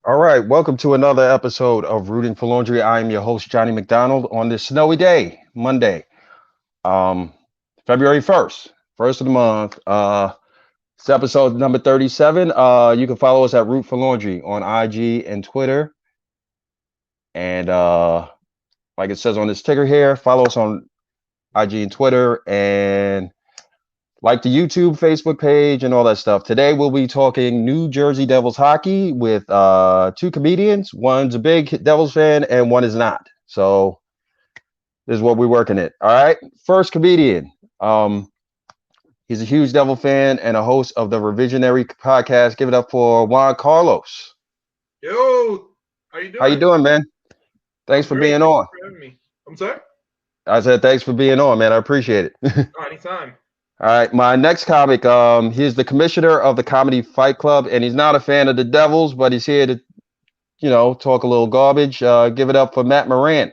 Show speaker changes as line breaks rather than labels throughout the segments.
All right, welcome to another episode of Rooting for Laundry. I am your host, Johnny McDonald, on this snowy day, Monday, um, February 1st, first of the month. It's episode number 37. You can follow us at Root for Laundry on IG and Twitter. And like it says on this ticker here, follow us on IG and Twitter and like the YouTube, Facebook page, and all that stuff. Today we'll be talking New Jersey Devils hockey with two comedians. One's a big Devils fan and one is not. So this is what we're working at. All right. First comedian. He's a huge Devil fan and a host of the Revisionary podcast. Give it up for Juan Carlos.
Yo, how you
How you
doing?
doing, man? Thanks for
Great.
being
Thank you
on.
for having me. I'm sorry?
I said thanks for being on, man. I appreciate it.
Oh, anytime.
All right, my next comic, he's the commissioner of the Comedy Fight Club, and he's not a fan of the Devils, but he's here to, talk a little garbage. Give it up for Matt Maran.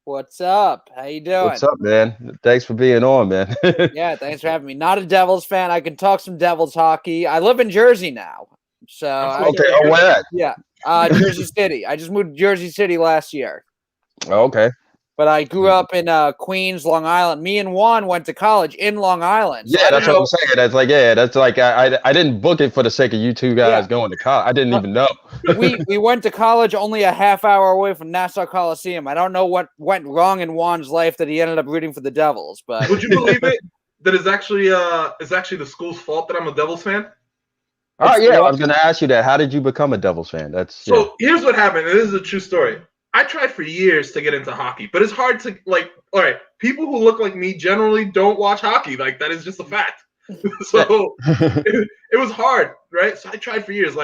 What's up? How you doing?
What's up, man? Thanks for being on, man.
Yeah, thanks for having me. Not a Devils fan. I can talk some Devils hockey. I live in Jersey now. So
Okay, oh, where at?
yeah, Jersey City. I just moved to Jersey City last year.
Okay.
But I grew up in Queens, Long Island. Me and Juan went to college in Long Island. So
Yeah, that's what I'm saying. That's like I didn't book it for the sake of you two guys going to college. I didn't even know.
we went to college only a half hour away from Nassau Coliseum. I don't know what went wrong in Juan's life that he ended up rooting for the Devils. But
Would you believe it? That it's actually the school's fault that I'm a Devils fan.
Oh yeah, I was gonna ask you that. How did you become a Devils fan?
Here's what happened. And this is a true story. I tried for years to get into hockey, but it's hard to all right, people who look like me generally don't watch hockey. Like that is just a fact. So it was hard, right? So I tried for years.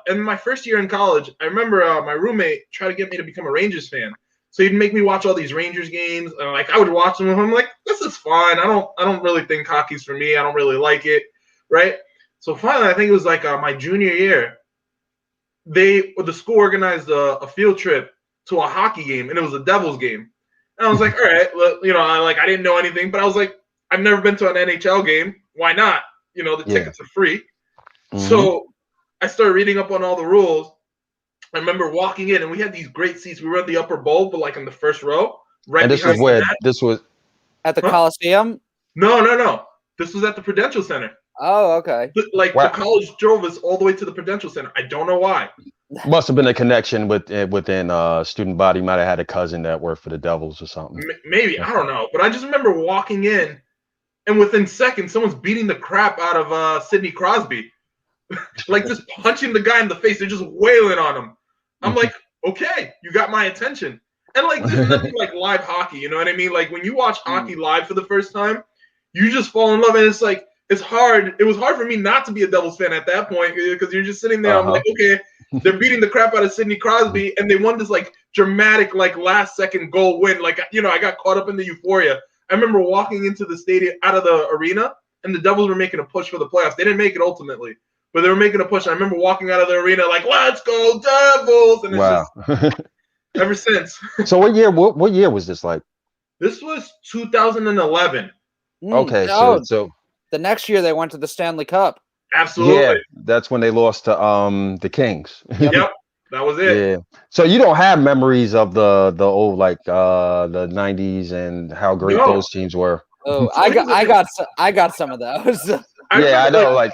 In my first year in college, I remember my roommate tried to get me to become a Rangers fan. So he'd make me watch all these Rangers games, and I would watch them. And I'm like, this is fine. I don't really think hockey's for me. I don't really like it, right? So finally, I think it was my junior year. The school organized a field trip to a hockey game, and it was a Devils game. And I was like, all right, well, I didn't know anything, but I was like, I've never been to an NHL game. Why not? The tickets are free. Mm-hmm. So I started reading up on all the rules. I remember walking in, and we had these great seats. We were at the upper bowl, but in the first row. Right.
And this was where? This was
at the Coliseum?
No. This was at the Prudential Center.
Oh, okay.
The college drove us all the way to the Prudential Center. I don't know why.
Must have been a connection within student body. Might have had a cousin that worked for the Devils or something.
Maybe. I don't know. But I just remember walking in, and within seconds, someone's beating the crap out of Sidney Crosby. Just punching the guy in the face. They're just wailing on him. I'm like, okay, you got my attention. And there's nothing like live hockey. You know what I mean? When you watch hockey live for the first time, you just fall in love. And it's hard. It was hard for me not to be a Devils fan at that point because you're just sitting there. I'm like, okay, they're beating the crap out of Sidney Crosby, and they won this dramatic last second goal win. I got caught up in the euphoria. I remember walking into the stadium out of the arena, and the Devils were making a push for the playoffs. They didn't make it ultimately, but they were making a push. I remember walking out of the arena let's go Devils! And it's just ever since.
So what year was this like?
This was 2011.
Okay, so
the next year they went to the Stanley Cup.
Absolutely.
Yeah, that's when they lost to the Kings.
Yep, that was it.
Yeah. So you don't have memories of the old the 90s and how great those teams were.
Oh, I got some of those.
I know.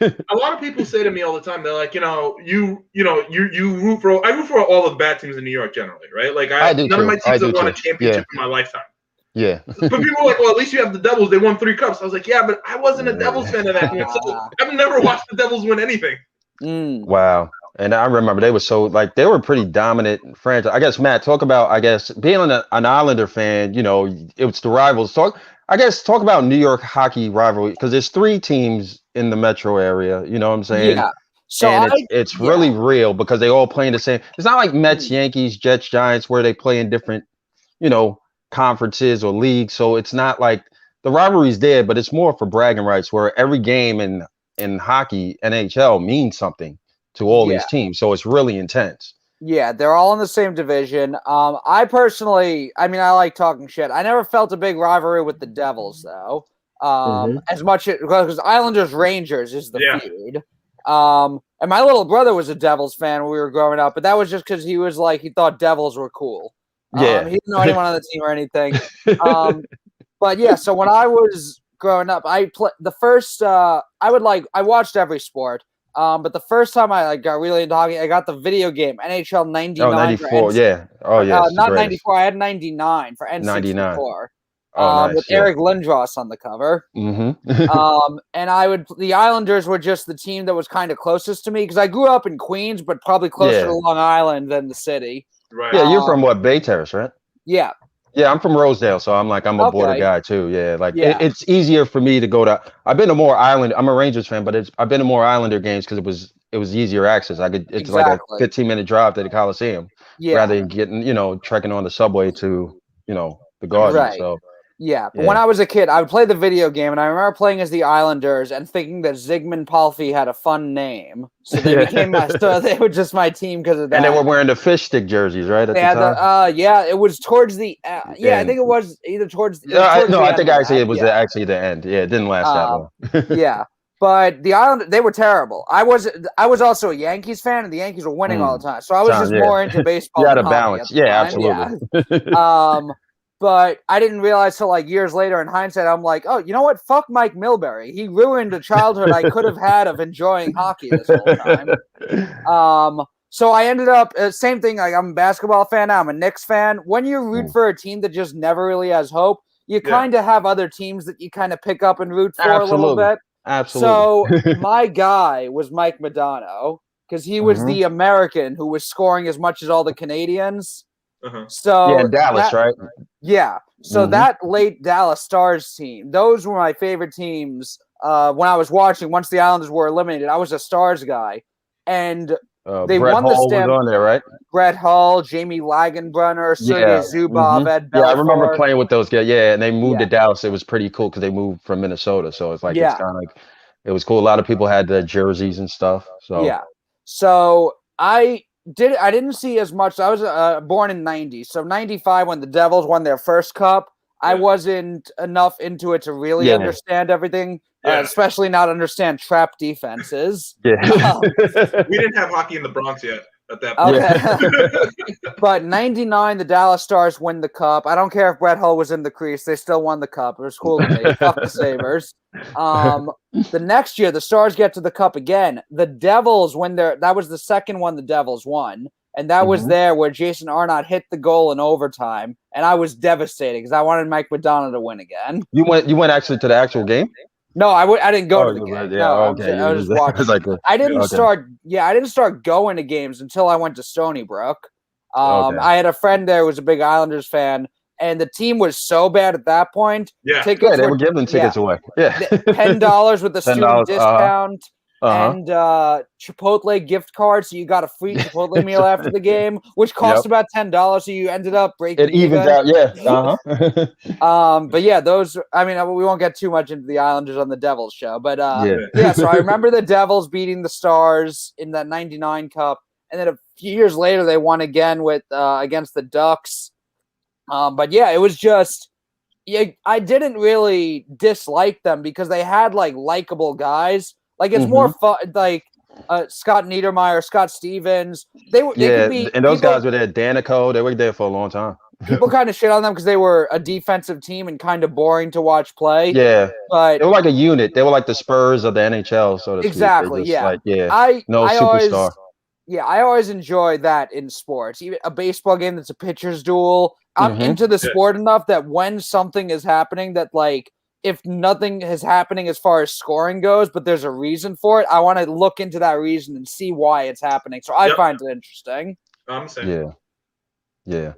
A lot of people say to me all the time, they're like, you root for. I root for all the bad teams in New York generally, right?
I do
none
too.
of my teams have won a championship in my lifetime.
Yeah.
But people are like, well, at least you have the Devils. They won 3 cups. I was like, yeah, but I wasn't a Devils fan at that point. So I've never watched the Devils win anything.
Wow. And I remember they were they were a pretty dominant franchise. I guess, Matt, talk about, being an Islander fan, it was the rivals. Talk about New York hockey rivalry, because there's 3 teams in the metro area, you know what I'm saying?
Yeah. So
it's really real because they all play in the same. It's not like Mets, Yankees, Jets, Giants, where they play in different, conferences or leagues. So it's not like the rivalry's there, but it's more for bragging rights, where every game in hockey, NHL, means something to all these teams. So it's really intense.
Yeah, they're all in the same division. I personally, I like talking shit. I never felt a big rivalry with the Devils, though. As much because Islanders Rangers is the feud, And my little brother was a Devils fan when we were growing up, but that was just because he was like, he thought Devils were cool.
Yeah.
He didn't know anyone on the team or anything. But yeah, so when I was growing up, I watched every sport. But the first time I got really into hockey, I got the video game NHL 99.
Oh, 94. Yeah. Oh, yeah.
Not 94. I had 99 for N64.
99. Oh, nice.
With Eric Lindros on the cover.
Mm-hmm.
And the Islanders were just the team that was kind of closest to me because I grew up in Queens, but probably closer to Long Island than the city.
Right.
Yeah, you're from what, Bay Terrace, right?
Yeah.
Yeah, I'm from Rosedale, so I'm a border guy too. Yeah, it's easier for me to go to. I've been to more Island. I'm a Rangers fan, but I've been to more Islander games because it was easier access. It's like a 15-minute drive to the Coliseum rather than getting trekking on the subway to the Garden.
Right.
So.
Yeah, but when I was a kid, I would play the video game, and I remember playing as the Islanders and thinking that Zygmunt Palffy had a fun name, so they became they were just my team because of that.
And they were wearing the fish stick jerseys, right? At
the time? It was towards the I think it was either towards.
I think actually it was actually the end. Yeah, it didn't last that long.
Yeah, but the Islanders, they were terrible. I was also a Yankees fan, and the Yankees were winning all the time, so I was just more into baseball.
You had a balance, absolutely.
Yeah. But I didn't realize till like years later in hindsight, I'm like, oh, you know what? Fuck Mike Milbury. He ruined a childhood I could have had of enjoying hockey this whole time. So I ended up, same thing, like I'm a basketball fan now, I'm a Knicks fan. When you root for a team that just never really has hope, you kind of have other teams that you kind of pick up and root for a little bit.
Absolutely.
So my guy was Mike Modano because he was the American who was scoring as much as all the Canadians. So
in Dallas, right?
Yeah. So that late Dallas Stars team, those were my favorite teams. When I was watching, once the Islanders were eliminated, I was a Stars guy, and they
Brett
won
Hull
the stem.
Was on there, right?
Brett Hull, Jamie Lagenbrunner, Sergei Zubov, Ed Belfour.
Yeah, I remember playing with those guys. Yeah, and they moved to Dallas. It was pretty cool because they moved from Minnesota, so it's like it's kind of like it was cool. A lot of people had the jerseys and stuff. So
So I didn't see as much. I was born in 90, so 95 when the Devils won their first cup. I wasn't enough into it to really understand everything, especially not understand trap defenses.
We didn't have hockey in the Bronx yet at that point.
But 99, the Dallas Stars win the cup. I don't care if Brett Hull was in the crease. They still won the cup. It was cool to me. Fuck the Sabres. The next year, the Stars get to the cup again. The Devils win that was the second one the Devils won. And that was there where Jason Arnott hit the goal in overtime. And I was devastated because I wanted Mike Madonna to win again.
You went actually to the actual game?
No, I didn't go to the game. I was just watching. I didn't start going to games until I went to Stony Brook. I had a friend there who was a big Islanders fan, and the team was so bad at that point.
Yeah, they were giving tickets away. Yeah,
$10 with the student discount. And Chipotle gift card, so you got a free Chipotle meal after the game, which cost about $10, so you ended up breaking.
It evens out,
but yeah, those. I mean, we won't get too much into the Islanders on the Devils show, but So I remember the Devils beating the Stars in that '99 Cup, and then a few years later they won again with against the Ducks. But yeah, it was just. I didn't really dislike them because they had like likable guys. Like it's more fun, like Scott Niedermayer, Scott Stevens. They could be,
and those guys were there. Danico, they were there for a long time.
People kind of shit on them because they were a defensive team and kind of boring to watch play.
Yeah,
but
they were like a unit. They were like the Spurs of the NHL, so to speak.
Exactly.
Superstar.
I always enjoy that in sports. Even a baseball game that's a pitcher's duel. I'm into the sport enough that when something is happening that like. If nothing is happening as far as scoring goes, but there's a reason for it, I want to look into that reason and see why it's happening. So I find it interesting.
I'm saying.
Yeah.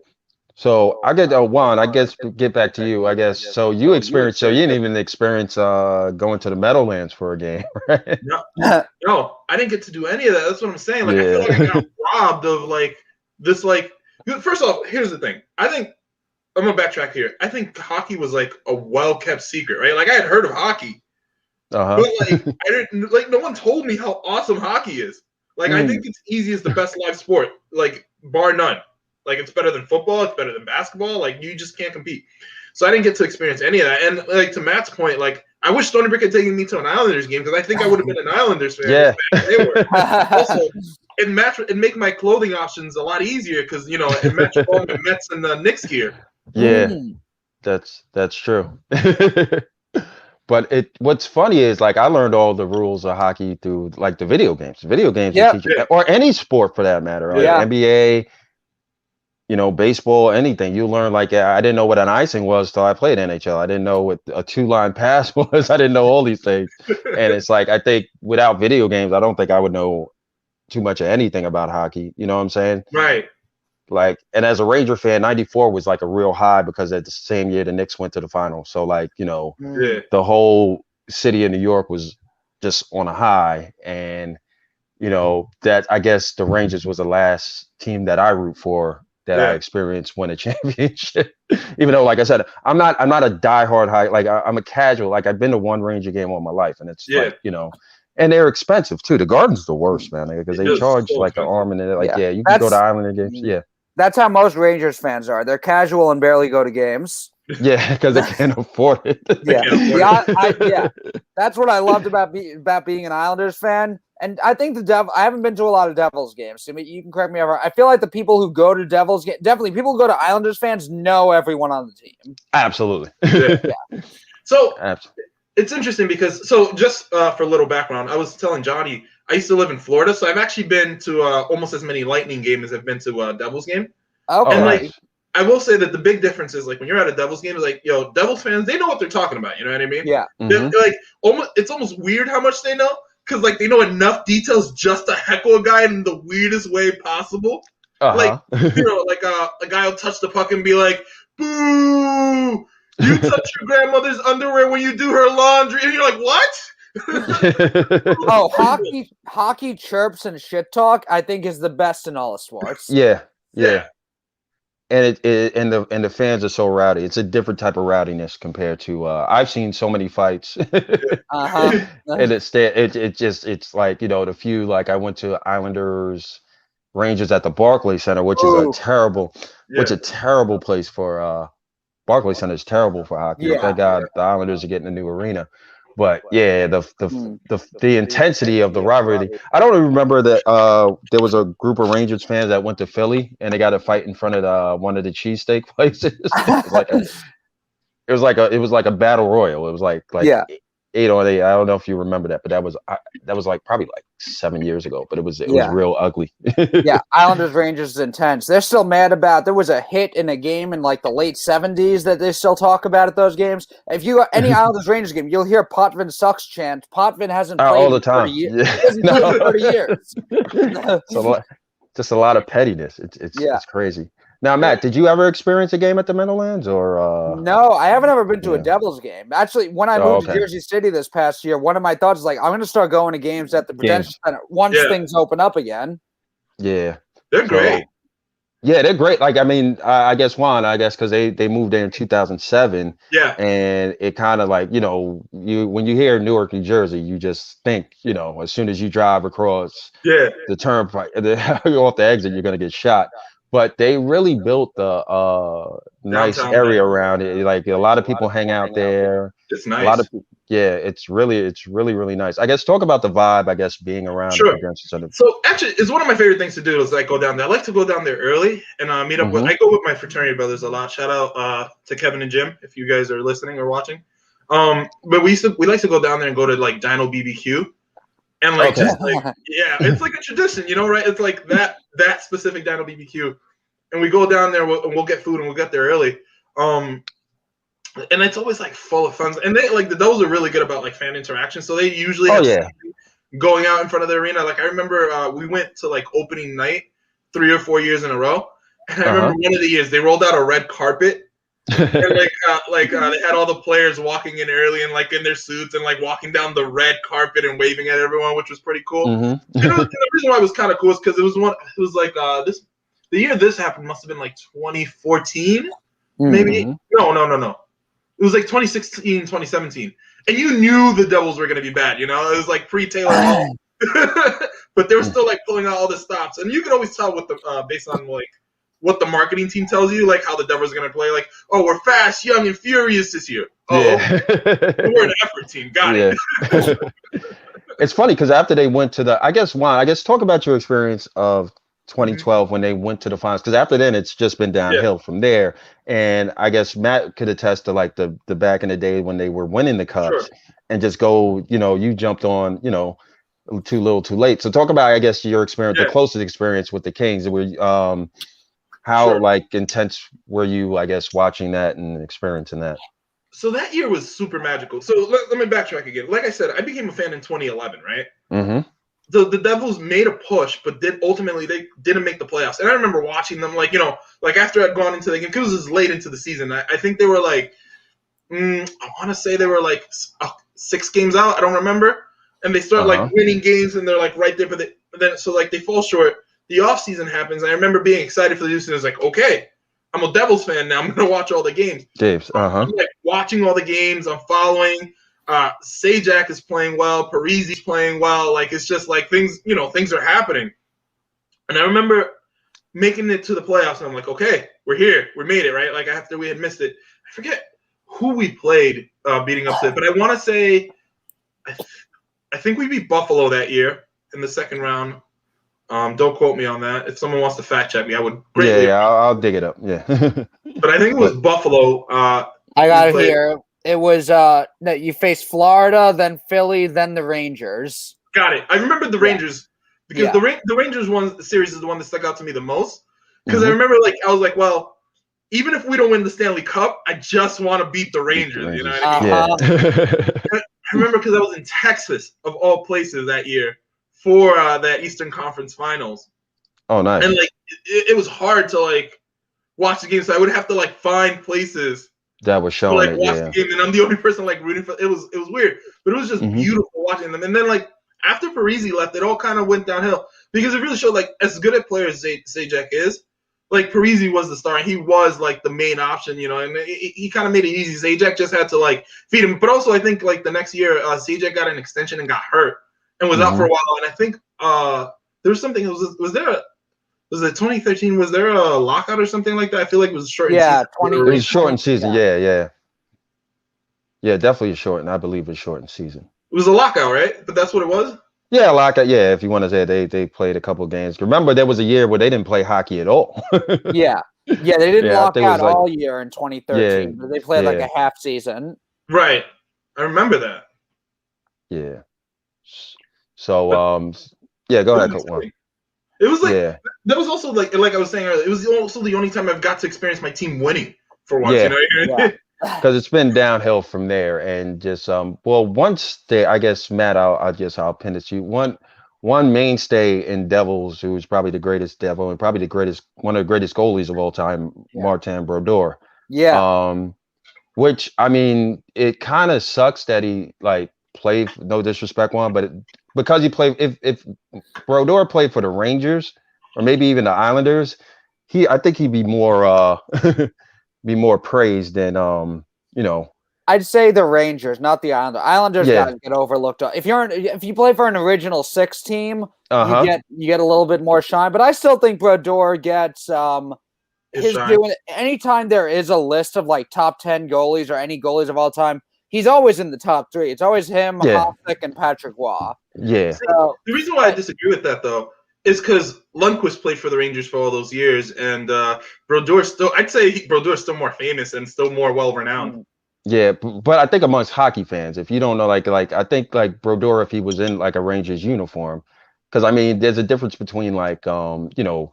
So I get Juan. I guess get back to you. I guess so. You experienced. So you didn't even experience going to the Meadowlands for a game, right?
No, I didn't get to do any of that. That's what I'm saying. Like I feel like I got robbed of like this. Like first off, here's the thing. I think. I'm gonna backtrack here. I think hockey was like a well-kept secret, right? Like I had heard of hockey, but like I didn't. Like no one told me how awesome hockey is. Like I think it's easy as the best live sport, like bar none. Like it's better than football, it's better than basketball. Like you just can't compete. So I didn't get to experience any of that. And like to Matt's point, like I wish Stony Brook had taken me to an Islanders game because I think I would have been an Islanders fan.
Yeah.
As they were. Also, it make my clothing options a lot easier because it matched all my Mets and the Knicks gear.
Yeah, that's true. But what's funny is like I learned all the rules of hockey through like the video games. Video games will teach you, or any sport for that matter. Like NBA, baseball, anything. You learn like I didn't know what an icing was till I played NHL. I didn't know what a 2-line pass was. I didn't know all these things. And it's like I think without video games, I don't think I would know too much of anything about hockey. You know what I'm saying?
Right.
Like, and as a Ranger fan, 94 was like a real high because at the same year the Knicks went to the final. So like, the whole city of New York was just on a high. And, that I guess the Rangers was the last team that I root for that I experienced win a championship. Even though, like I said, I'm not a diehard high, like I'm a casual, like I've been to one Ranger game all my life. And it's like, and they're expensive too. The Garden's the worst, man, because they charge like an arm and they're like, you can go to Islander games. Yeah.
That's how most Rangers fans are. They're casual and barely go to games.
Yeah, because they can't afford it.
That's what I loved about being an Islanders fan. And I think I haven't been to a lot of Devils games. I mean, you can correct me if I'm wrong. I feel like the people who go to Devils games, definitely people who go to Islanders fans know everyone on the team.
Absolutely.
So it's interesting because just for a little background, I was telling Johnny I used to live in Florida, so I've actually been to almost as many Lightning games as I've been to a Devils game.
Okay.
And like I will say that the big difference is like when you're at a Devils game, it's like Devils fans, they know what they're talking about. You know what I mean?
Yeah.
Like it's almost weird how much they know because like they know enough details just to heckle a guy in the weirdest way possible. Like like a guy will touch the puck and be like, "Boo! You touch your grandmother's underwear when you do her laundry," and you're like, "What?"
Hockey chirps and shit talk I think is the best in all of sports.
Yeah. And the fans are so rowdy. It's a different type of rowdiness compared to I've seen so many fights. And it's like the few, like I went to Islanders Rangers at the Barclays Center, which is a terrible place for Barclays Center is terrible for hockey. Thank God the Islanders are getting a new arena. But the intensity of the rivalry. I don't even remember that there was a group of Rangers fans that went to Philly and they got a fight in front of one of the cheesesteak places. It was like a battle royal. It was like 8-on-8. I don't know if you remember that, but that was like probably like 7 years ago. But it was real ugly.
Islanders Rangers is intense. They're still mad about. There was a hit in a game in like the late 70s that they still talk about at those games. If you got any Islanders Rangers game, you'll hear Potvin sucks chant. Potvin hasn't played
all the time.
He hasn't played in 30 years.
Just a lot of pettiness. It's crazy. Now, Matt, did you ever experience a game at the Meadowlands or?
No, I haven't ever been to a Devils game. Actually, when I moved to Jersey City this past year, one of my thoughts is like, I'm going to start going to games at the Prudential Center once things open up again.
Yeah.
They're great.
Yeah, they're great. Like, I mean, I guess Juan, because they moved there in 2007. Yeah. And it kind of like, when you hear Newark, New Jersey, you just think, as soon as you drive across the turnpike, you're off the exit, you're going to get shot. But they really built the nice area around it. Like a lot of people hang out there.
It's nice.
A lot of people, it's really nice. I guess talk about the vibe. I guess being around.
Sure. So actually, it's one of my favorite things to do is like go down there. I like to go down there early and meet up with. I go with my fraternity brothers a lot. Shout out to Kevin and Jim if you guys are listening or watching. But we like to go down there and go to like Dino BBQ. And like just like it's like a tradition, right? It's like that specific Dino BBQ, and we go down there and we'll get food and we'll get there early. And it's always like full of fun. And they like those are really good about like fan interaction. So they usually have going out in front of the arena. Like I remember we went to like opening night 3 or 4 years in a row, and I remember one of the years they rolled out a red carpet. And they had all the players walking in early and like in their suits and like walking down the red carpet and waving at everyone, which was pretty cool. And the reason why it was kind of cool is because it was the year this happened must have been like 2014, maybe. No. It was like 2016, 2017, and you knew the Devils were gonna be bad. It was like pre-Taylor Hall, but they were still like pulling out all the stops, and you could always tell with the based on like what the marketing team tells you, like how the Devils are going to play. Like, oh, we're fast, young, and furious this year. Oh, we're an effort team. Got it.
It's funny because after they went to I guess talk about your experience of 2012 when they went to the finals, because after then it's just been downhill from there. And I guess Matt could attest to like the back in the day when they were winning the cups and just go, you jumped on, too little too late. So talk about, I guess, your experience, the closest experience with the Kings. How like intense were you, I guess, watching that and experiencing that?
So that year was super magical. So let me backtrack again. Like I said, I became a fan in 2011, right?
Mm-hmm.
The Devils made a push, but ultimately they didn't make the playoffs. And I remember watching them, like after I'd gone into the game, because it was late into the season. I think they were like, I want to say they were like 6 games out. I don't remember. And they start like winning games, and they're like right there. But then so like they fall short. The offseason happens. And I remember being excited for the season. It's like, okay, I'm a Devils fan now. I'm going to watch all the games. I'm like watching all the games. I'm following. Sajak is playing well. Parise's playing well. Like, it's just like things are happening. And I remember making it to the playoffs, and I'm like, okay, we're here. We made it, right? Like, after we had missed it. I forget who we played beating up to it, but I want to say I think we beat Buffalo that year in the second round. Don't quote me on that. If someone wants to fact check me, I would greatly.
Yeah, I'll dig it up. Yeah.
But I think it was Buffalo.
I got it here. It was that you faced Florida, then Philly, then the Rangers.
Got it. I remember the Rangers because the Rangers series is the one that stuck out to me the most. Because I remember, like, I was like, well, even if we don't win the Stanley Cup, I just want to beat the Rangers. You know what I mean? I remember because I was in Texas, of all places, that year for that Eastern Conference Finals.
Oh, nice.
And like it was hard to like watch the game, so I would have to like find places
that was showing
to, like, watch the game, and I'm the only person like rooting for. It was weird, but it was just beautiful watching them. And then like after Parise left, it all kind of went downhill because it really showed like as good a player as Sajak is. Like Parise was the star, and he was like the main option, and he kind of made it easy. Sajak just had to like feed him. But also, I think like the next year, Sajak got an extension and got hurt and was out for a while. And I think there was something. Was it 2013? Was there a lockout or something like that? I feel like it was shortened.
Yeah,
season. It was shortened season. Yeah, definitely a shortened. I believe it's shortened season.
It was a lockout, right? But that's what it was.
Yeah, lockout. Yeah, if you want to say they played a couple of games. Remember, there was a year where they didn't play hockey at all.
Yeah, they didn't lock out all year in 2013. But they played like a half season.
Right, I remember that.
Yeah. So, go ahead, Juan.
It was like that was also like I was saying earlier. It was also the only time I've got to experience my team winning for once.
Yeah. Because it's been downhill from there, and just once they, I guess, Matt, I'll pin it to you. One mainstay in Devils, who was probably the greatest Devil and probably one of the greatest goalies of all time, Martin Brodeur.
Yeah.
Which, I mean, it kind of sucks that he like played. No disrespect, Juan, but because he played, if Brodeur played for the Rangers or maybe even the Islanders, I think he'd be more be more praised than
I'd say the Rangers, not the Islanders. Islanders guys get overlooked. If you play for an original 6 team, you get a little bit more shine. But I still think Brodeur gets his doing. Anytime there is a list of like top 10 goalies or any goalies of all time, he's always in the top 3. It's always him, Hofsek, and Patrick Waugh.
Yeah.
So, the reason why I disagree with that though is because Lundqvist played for the Rangers for all those years, and Brodeur I'd say Brodeur's still more famous and still more well-renowned.
Yeah, but I think amongst hockey fans, if you don't know, like I think like Brodeur, if he was in like a Rangers uniform, because I mean, there's a difference between like you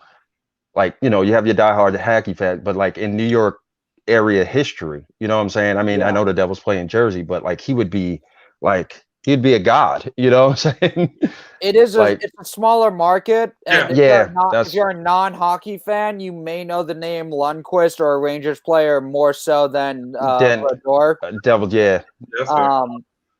have your diehard hockey fan, but like in New York area history, you know what I'm saying? I mean, I know the Devils play in Jersey, but like he'd be a god, you know what I'm saying?
It's a smaller market. And
if
you're a non-hockey fan, you may know the name Lundqvist or a Rangers player more so than Brodeur.
Devils, yeah.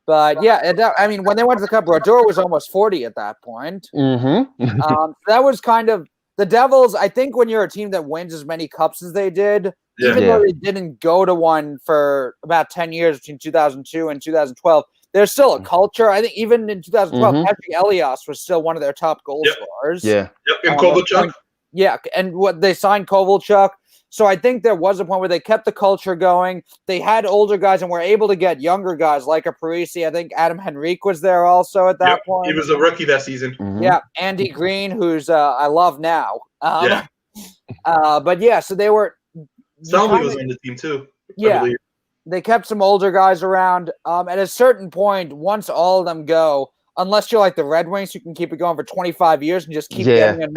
But yeah, I mean, when they went to the Cup, Brodeur was almost 40 at that point. That was kind of the Devils. I think when you're a team that wins as many cups as they did, even though they didn't go to one for about 10 years between 2002 and 2012, there's still a culture. I think even in 2012, Patrick Elias was still one of their top goal scorers.
And Kovalchuk.
Yeah, and what they signed Kovalchuk. So I think there was a point where they kept the culture going. They had older guys and were able to get younger guys like a Parisi. I think Adam Henrique was there also at that point.
He was a rookie that season.
Mhm.
Yeah, Andy Green, who's I love now.
Yeah.
But yeah, so they were.
Selby was on the team too.
Yeah, they kept some older guys around. At a certain point, once all of them go, unless you're like the Red Wings, you can keep it going for 25 years and just keep getting a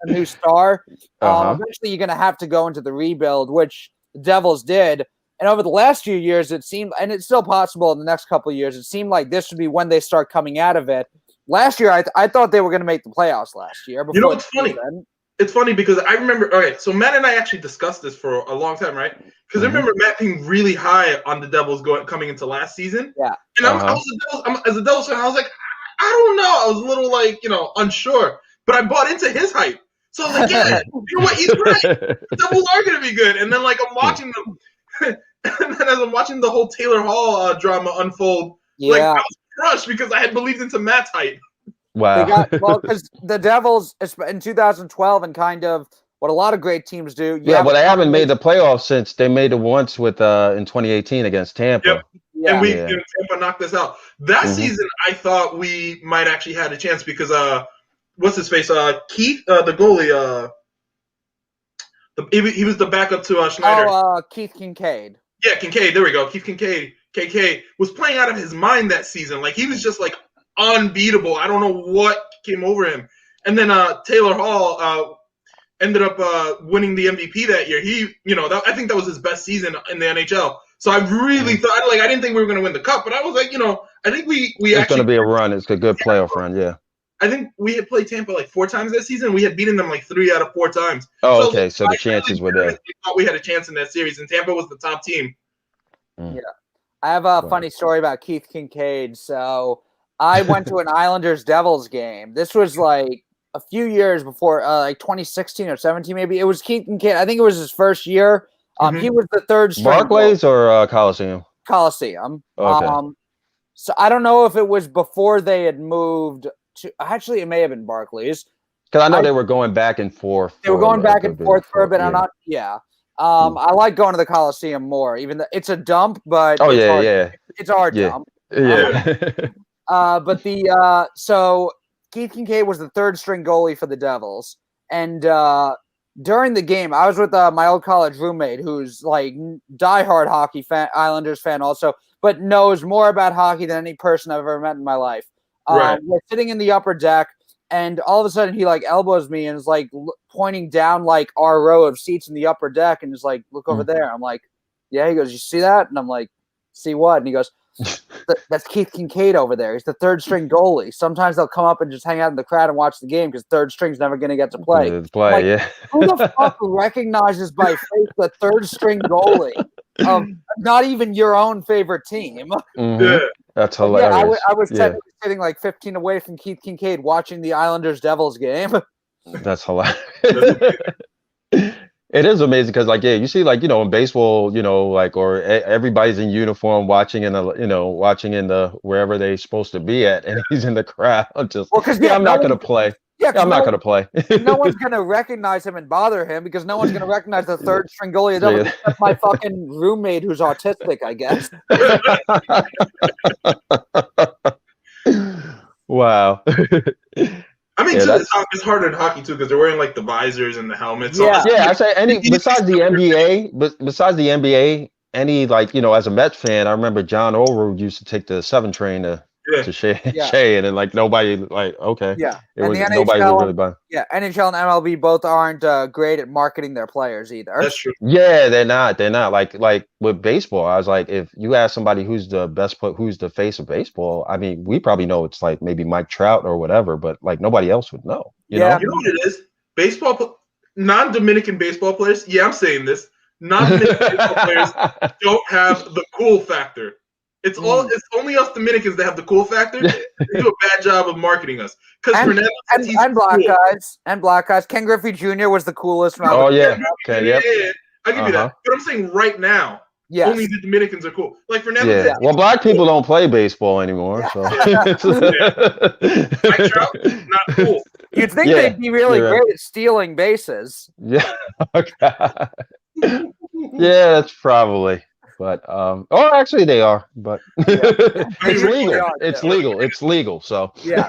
new star. Eventually, you're going to have to go into the rebuild, which the Devils did. And over the last few years, it seemed, and it's still possible in the next couple of years, it seemed like this would be when they start coming out of it. Last year, I thought they were going to make the playoffs last year.
You know what's funny? It's funny because I remember. All right, so Matt and I actually discussed this for a long time, right? Because I remember Matt being really high on the Devils coming into last season.
Yeah,
and I was as a Devils fan, I was like, I don't know. I was a little unsure, but I bought into his hype. So I was like, yeah, you know what? He's right. The Devils are going to be good. And then I'm watching them, and then as I'm watching the whole Taylor Hall drama unfold, I was crushed because I had believed into Matt's hype.
Wow.
Because the Devils in 2012 and kind of what a lot of great teams do.
Well, they haven't made the playoffs since they made it once in 2018 against Tampa.
Yep. Yeah. And Tampa knocked us out. That season, I thought we might actually had a chance because what's his face? Keith, the goalie. He was the backup to Schneider.
Oh, Keith Kincaid.
Yeah, Kincaid. There we go. Keith Kincaid. KK was playing out of his mind that season. He was just unbeatable. I don't know what came over him. And then Taylor Hall ended up winning the MVP that year. I think that was his best season in the NHL. So I really thought, I didn't think we were going to win the cup, but I was like, I think we
it's going to be a run. It's a good playoff run, yeah.
I think we had played Tampa 4 times that season. We had beaten them 3 out of 4 times.
Oh, okay. So the chances were there.
I thought we had a chance in that series, and Tampa was the top team.
Yeah. I have a funny story about Keith Kincaid. So I went to an Islanders Devils game. This was a few years before, 2016 or 17 maybe. It was Keith Kincaid. I think it was his first year. He was the third string.
Barclays or Coliseum?
Coliseum.
Okay.
So I don't know if it was before they had moved to. Actually, it may have been Barclays.
Because I know they were going back and forth.
They were going back and forth for a bit. I'm not. Yeah. I like going to the Coliseum more. Even though it's a dump, but it's our dump.
Yeah.
So Keith Kincaid was the third string goalie for the Devils, and during the game, I was with my old college roommate, who's diehard hockey fan, Islanders fan also, but knows more about hockey than any person I've ever met in my life. We're sitting in the upper deck, and all of a sudden he elbows me and is pointing down our row of seats in the upper deck, and is look over there. I'm like, yeah. He goes, you see that? And I'm like, see what? And he goes, that's Keith Kincaid over there. He's the third string goalie. Sometimes they'll come up and just hang out in the crowd and watch the game because third string's never going to get to play. Who the fuck recognizes by face the third string goalie of not even your own favorite team?
Yeah.
That's hilarious.
Yeah, I was sitting 15 away from Keith Kincaid watching the Islanders Devils game.
That's hilarious. It is amazing because, you see, in baseball, or everybody's in uniform watching in the wherever they're supposed to be at, and he's in the crowd. Just, I'm not going to play. Yeah, I'm not going to play.
No one's going to recognize him and bother him because no one's going to recognize the third string goalie. Except my fucking roommate who's autistic, I guess.
Wow.
I mean, it's harder in hockey too because they're wearing the visors and the helmets.
Yeah, I say besides the NBA, any as a Mets fan, I remember John Overwood used to take the 7 train to Shea, and then nobody okay.
Yeah,
nobody would really buy.
Yeah, NHL and MLB both aren't great at marketing their players either.
That's true.
Yeah, they're not. Like with baseball, I was like, if you ask somebody who's the best who's the face of baseball, I mean, we probably know it's maybe Mike Trout or whatever, but nobody else would know. You know
what it is? Baseball, non-Dominican baseball players. Yeah, I'm saying this. Non-Dominican baseball players don't have the cool factor. It's only us Dominicans that have the cool factor. They do a bad job of marketing us.
And black guys. Ken Griffey Jr. was the coolest.
Oh yeah. Okay. Yep.
Yeah. I'll give you that. But I'm saying right now, only the Dominicans are cool. Fernando.
Yeah. Well, black people don't play baseball anymore. So.
Mike Trout, not cool.
You'd think
Yeah,
they'd be really
you're
great
right.
at stealing bases.
Yeah. Okay. Yeah, that's probably. But oh, actually, they are. But
They
it's
usually
legal.
are,
It's
too.
legal. It's legal. So
Yeah.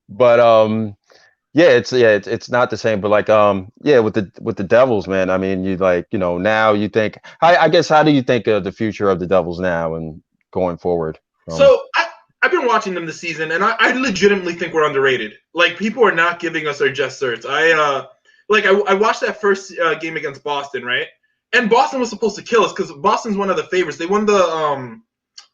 But it's not the same. But like yeah, with the Devils, man. I mean, you like now you think. I guess how do you think of the future of the Devils now and going forward?
So I've been watching them this season, and I legitimately think we're underrated. Like people are not giving us our just desserts. I watched that first game against Boston, right? And Boston was supposed to kill us because Boston's one of the favorites. They won the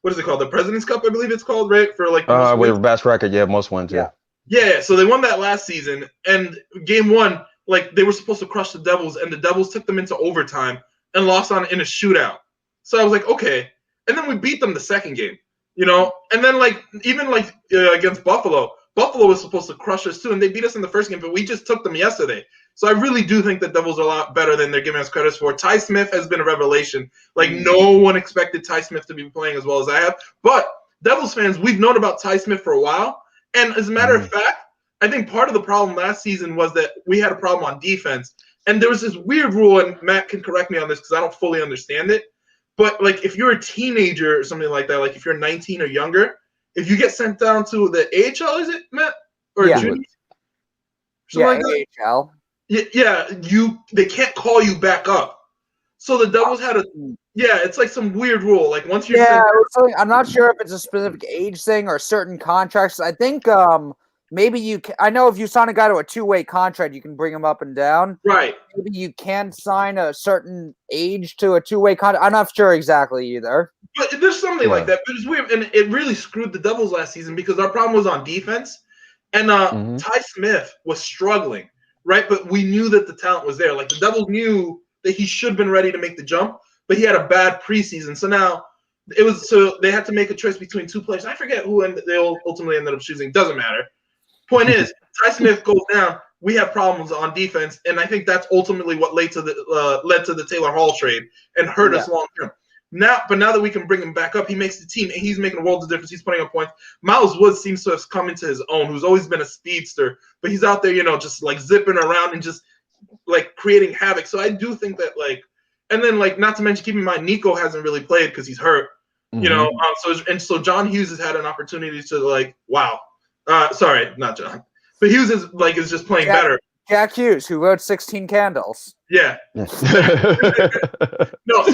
what is it called? The President's Cup, I believe it's called, right? For like the most
With
wins.
best record, yeah, most wins, yeah.
Yeah, so they won that last season, and game one, like they were supposed to crush the Devils, and the Devils took them into overtime and lost in a shootout. So I was like, okay, and then we beat them the second game, and then even against Buffalo, Buffalo was supposed to crush us too, and they beat us in the first game, but we just took them yesterday. So I really do think the Devils are a lot better than they're giving us credit for. Ty Smith has been a revelation. Like no one expected Ty Smith to be playing as well as I have, but Devils fans, we've known about Ty Smith for a while. And as a matter of fact, I think part of the problem last season was that we had a problem on defense. And there was this weird rule, and Matt can correct me on this because I don't fully understand it. But like if you're a teenager or something like that, like if you're 19 or younger, if you get sent down to the AHL, is it, Matt? Or junior?
AHL.
Yeah, they can't call you back up. So the Devils had it's like some weird rule. Like once you're
I'm not sure if it's a specific age thing or certain contracts. I think maybe you can, I know if you sign a guy to a two-way contract, you can bring him up and down.
Right.
Maybe you can sign a certain age to a two-way contract. I'm not sure exactly either.
But there's something like that. But it's weird, and it really screwed the Devils last season because our problem was on defense, and Ty Smith was struggling, right? But we knew that the talent was there. Like the Devils knew that he should have been ready to make the jump, but he had a bad preseason. So now they had to make a choice between two players. I forget who they ultimately ended up choosing. Doesn't matter. Point is, Ty Smith goes down. We have problems on defense, and I think that's ultimately what led to the Taylor Hall trade and hurt us long term. Now that we can bring him back up, he makes the team, and he's making a world of difference. He's putting up points. Miles Woods seems to have come into his own, who's always been a speedster, but he's out there, just like zipping around and just like creating havoc. So I do think that and then not to mention, keep in mind, Nico hasn't really played because he's hurt. So John Hughes has had an opportunity to sorry, not John, but Hughes is just playing better.
Jack Hughes, who wrote 16 Candles.
Yeah. No, so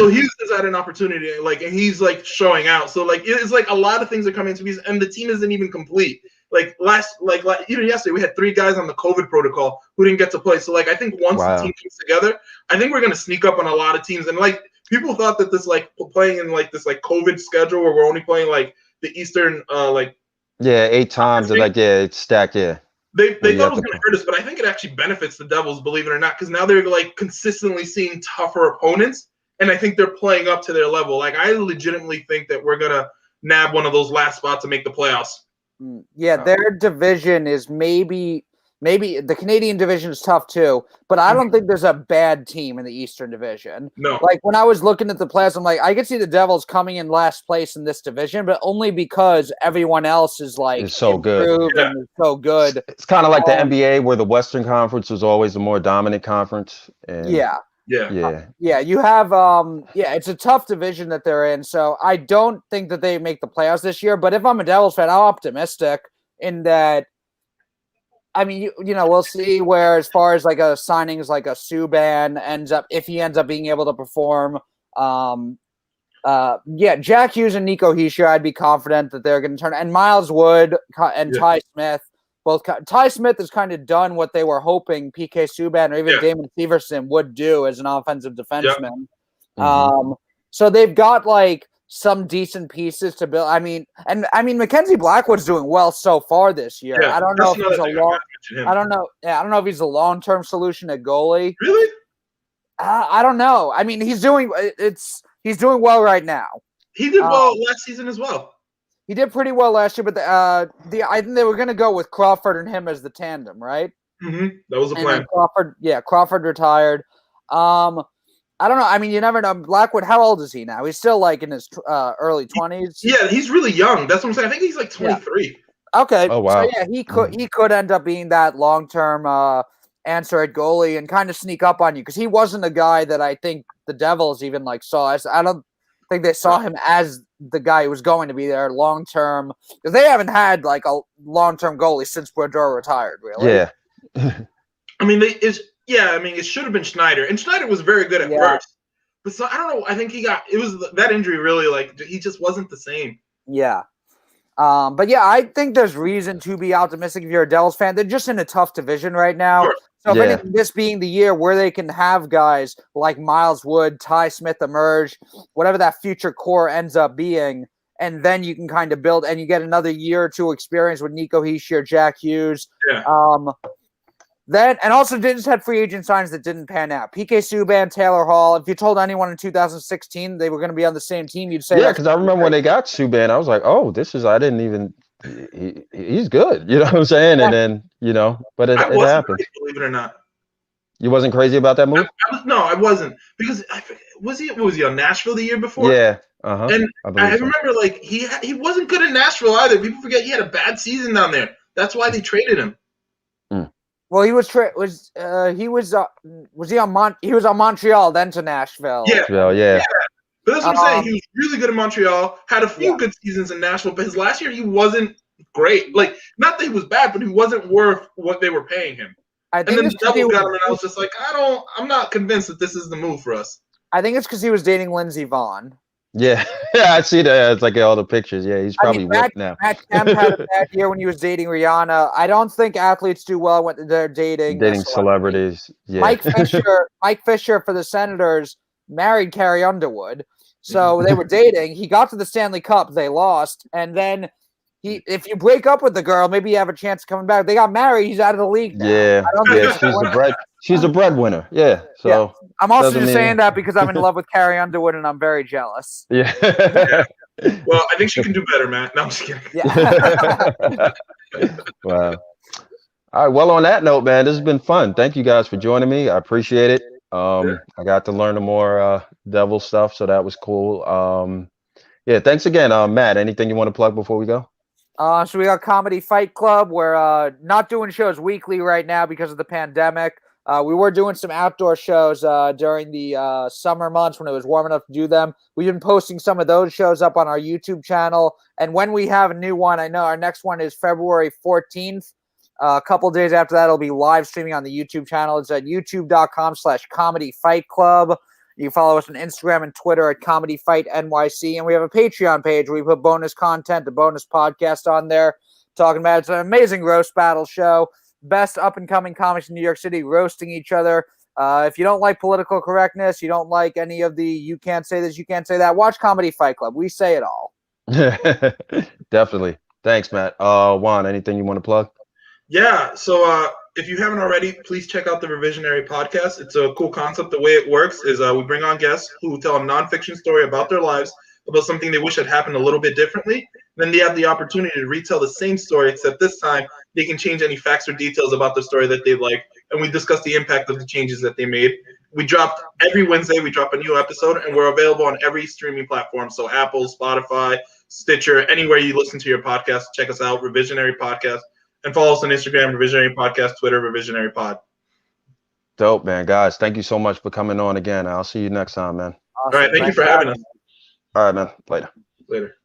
Hughes has had an opportunity, and he's showing out. So it's a lot of things are coming to me, and the team isn't even complete. Even yesterday, we had 3 guys on the COVID protocol who didn't get to play. So I think once the team comes together, I think we're gonna sneak up on a lot of teams. And people thought that this playing in this COVID schedule where we're only playing the Eastern
8 times and it's stacked, yeah.
They thought it was going to hurt us, but I think it actually benefits the Devils, believe it or not, because now they're consistently seeing tougher opponents, and I think they're playing up to their level. I legitimately think that we're going to nab one of those last spots to make the playoffs.
Yeah, their division is maybe the Canadian division is tough too, but I don't think there's a bad team in the Eastern Division.
No.
When I was looking at the playoffs, I'm I could see the Devils coming in last place in this division, but only because everyone else is
so good.
And is so good.
It's kind of like the NBA where the Western Conference was always the more dominant conference. And
you have it's a tough division that they're in, so I don't think that they make the playoffs this year, but if I'm a Devils fan, I'm optimistic in that. I mean, we'll see where, as far as a signings like a Subban if he ends up being able to perform. Jack Hughes and Nico Hischier, I'd be confident that they're going to turn. And Miles Wood and Ty Smith, Ty Smith has kind of done what they were hoping PK Subban or even Damon Severson would do as an offensive defenseman. So they've got some decent pieces to build. I mean, Mackenzie Blackwood's doing well so far this year.
Yeah,
I don't know if he's I don't know if he's a long-term solution at goalie.
Really?
I don't know. I mean, he's doing well right now.
He did well last season as well.
He did pretty well last year, but I think they were going to go with Crawford and him as the tandem, right?
Mm-hmm. That was the plan.
Crawford retired. I don't know. I mean, you never know. Blackwood, how old is he now? He's still in his early 20s.
Yeah, he's really young. That's what I'm saying. I think he's 23.
Okay.
Oh, wow.
So yeah, he could end up being that long-term answer at goalie and kind of sneak up on you because he wasn't a guy that I think the Devils even like saw. I don't think they saw him as the guy who was going to be there long-term because they haven't had like a long-term goalie since Brodeur retired. Really?
Yeah.
I mean, it should have been Schneider, and Schneider was very good at first. But so I don't know. I think it was that injury really like he just wasn't the same.
Yeah. But yeah, I think there's reason to be optimistic if you're a Devils fan. They're just in a tough division right now.
Sure.
So if anything, this being the year where they can have guys like Miles Wood, Ty Smith emerge, whatever that future core ends up being, and then you can kind of build and you get another year or two experience with Nico Hischier, Jack Hughes.
Yeah.
Then and also they just had free agent signs that didn't pan out. PK Subban, Taylor Hall. If you told anyone in 2016 they were going to be on the same team, you'd say
because I remember when they got Subban, I was like, oh, I didn't even. He's good, you know what I'm saying? Yeah. And then but it happened.
Crazy, believe it or not.
You wasn't crazy about that move?
I wasn't because was he on Nashville the year before?
Yeah.
And I remember like he wasn't good in Nashville either. People forget he had a bad season down there. That's why they traded him.
Well, he was on Montreal, then to Nashville.
Yeah.
Montreal, yeah.
But that's what I'm saying. He was really good in Montreal. Had a few good seasons in Nashville, but his last year he wasn't great. Like, not that he was bad, but he wasn't worth what they were paying him. And then the Devils got him, and I was just like, I'm not convinced that this is the move for us.
I think it's because he was dating Lindsey Vonn.
Yeah, I see that. It's like all the pictures. Yeah, he's probably whipped now.
Matt Kemp had a bad year when he was dating Rihanna. I don't think athletes do well when they're dating
celebrities. Yeah.
Mike Fisher for the Senators married Carrie Underwood, so they were dating. He got to the Stanley Cup, they lost, and then if you break up with the girl, maybe you have a chance of coming back. They got married. He's out of the league now.
Yeah, she's the breadwinner. Yeah, so. Yeah.
I'm also just saying that because I'm in love with Carrie Underwood and I'm very jealous.
Yeah.
Well, I think she can do better, Matt. No, I'm just kidding.
Yeah.
Wow. All right. Well, on that note, man, this has been fun. Thank you guys for joining me. I appreciate it. I got to learn the more Devil stuff, so that was cool. Thanks again, Matt. Anything you want to plug before we go?
So we got Comedy Fight Club. We're not doing shows weekly right now because of the pandemic. We were doing some outdoor shows during the summer months when it was warm enough to do them. We've been posting some of those shows up on our YouTube channel. And when we have a new one, I know our next one is February 14th. A couple days after that, it'll be live streaming on the YouTube channel. It's at youtube.com/Comedy Fight Club. You can follow us on Instagram and Twitter at Comedy Fight NYC. And we have a Patreon page where we put bonus content, a bonus podcast on there talking about it. It's an amazing roast battle show. Best up-and-coming comics in New York City roasting each other. If you don't like political correctness, you don't like any of the you can't say this, you can't say that, watch Comedy Fight Club. We say it all.
Definitely. Thanks, Matt. Juan, anything you want to plug?
Yeah, so if you haven't already, please check out the Revisionary podcast. It's a cool concept. The way it works is we bring on guests who tell a nonfiction story about their lives, about something they wish had happened a little bit differently. Then they have the opportunity to retell the same story, except this time they can change any facts or details about the story that they like. And we discuss the impact of the changes that they made. Every Wednesday, we drop a new episode, and we're available on every streaming platform. So Apple, Spotify, Stitcher, anywhere you listen to your podcast, check us out, Revisionary Podcast. And follow us on Instagram, Revisionary Podcast, Twitter, Revisionary Pod.
Dope, man. Guys, thank you so much for coming on again. I'll see you next time, man.
Awesome. All right, thank you for having us.
All right, man. Later.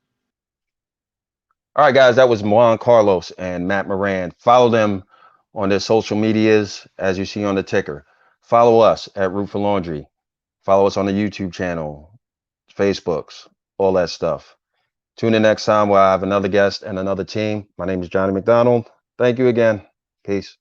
All right, guys, that was Juan Carlos and Matt Maran. Follow them on their social medias, as you see on the ticker. Follow us at Root for Laundry. Follow us on the YouTube channel, Facebooks, all that stuff. Tune in next time where I have another guest and another team. My name is Johnny McDonald. Thank you again. Peace.